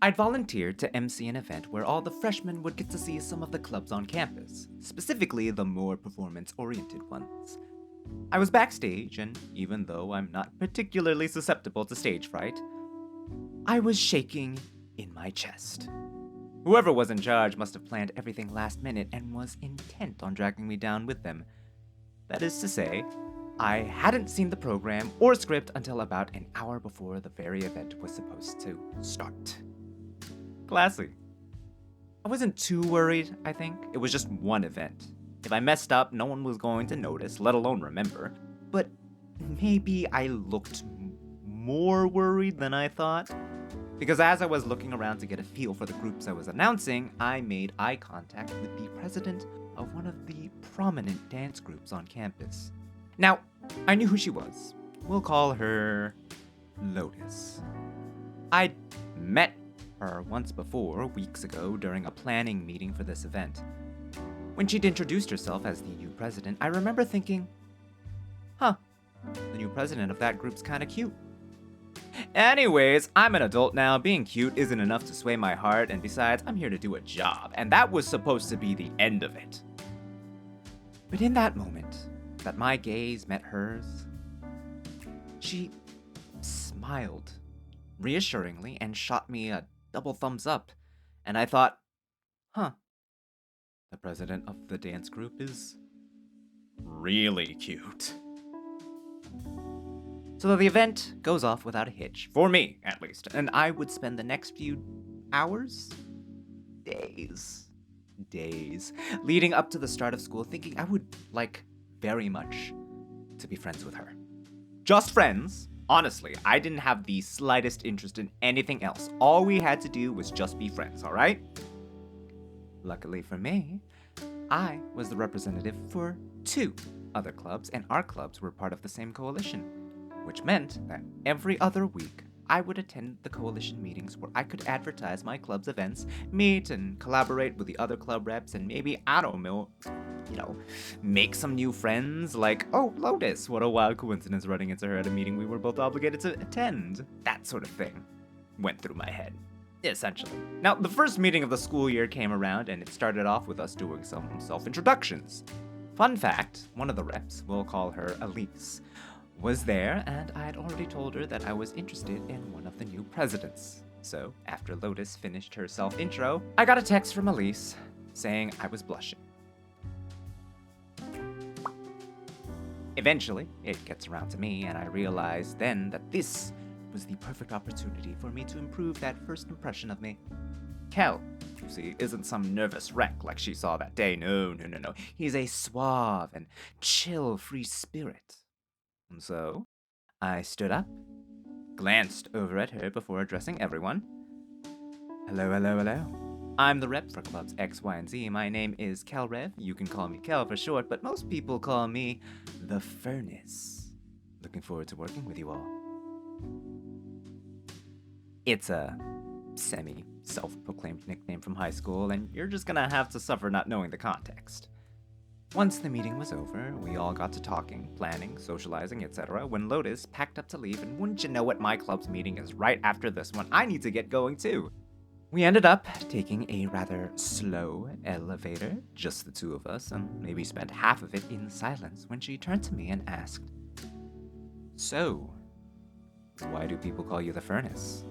I'd volunteered to MC an event where all the freshmen would get to see some of the clubs on campus, specifically the more performance-oriented ones. I was backstage, and even though I'm not particularly susceptible to stage fright, I was shaking in my chest. Whoever was in charge must have planned everything last minute and was intent on dragging me down with them. That is to say, I hadn't seen the program or script until about an hour before the very event was supposed to start. Classy. I wasn't too worried, I think. It was just one event. If I messed up, no one was going to notice, let alone remember. But maybe I looked more worried than I thought. Because as I was looking around to get a feel for the groups I was announcing, I made eye contact with the president of one of the prominent dance groups on campus. Now, I knew who she was. We'll call her Lotus. I'd met her once before, weeks ago, during a planning meeting for this event. When she'd introduced herself as the new president, I remember thinking, the new president of that group's kinda cute. Anyways, I'm an adult now. Being cute isn't enough to sway my heart, and besides, I'm here to do a job, and that was supposed to be the end of it. But in that moment, that my gaze met hers, she smiled reassuringly and shot me a double thumbs up, and I thought, the president of the dance group is really cute. So the event goes off without a hitch, for me at least, and I would spend the next few hours, days, leading up to the start of school thinking I would like very much to be friends with her. Just friends. Honestly, I didn't have the slightest interest in anything else. All we had to do was just be friends, alright? Luckily for me, I was the representative for 2 other clubs, and our clubs were part of the same coalition, which meant that every other week I would attend the coalition meetings where I could advertise my club's events, meet and collaborate with the other club reps, and maybe, I don't know, make some new friends, like, oh, Lotus, what a wild coincidence running into her at a meeting we were both obligated to attend. That sort of thing went through my head, essentially. Now, the first meeting of the school year came around, and it started off with us doing some self-introductions. Fun fact, one of the reps, we'll call her Elise, was there, and I had already told her that I was interested in one of the new presidents. So, after Lotus finished her self-intro, I got a text from Elise saying I was blushing. Eventually, it gets around to me, and I realized then that this was the perfect opportunity for me to improve that first impression of me. Kel, you see, isn't some nervous wreck like she saw that day. No. He's a suave and chill free spirit. And so, I stood up, glanced over at her before addressing everyone. Hello. I'm the rep for clubs X, Y, and Z. My name is Kelrev. You can call me Kel for short, but most people call me the Furnace. Looking forward to working with you all. It's a semi-self-proclaimed nickname from high school, and you're just gonna have to suffer not knowing the context. Once the meeting was over, we all got to talking, planning, socializing, etc. when Lotus packed up to leave, and wouldn't you know it, my club's meeting is right after this one. I need to get going too. We ended up taking a rather slow elevator, just the 2 of us, and maybe spent half of it in silence when she turned to me and asked, "So, why do people call you the Furnace?"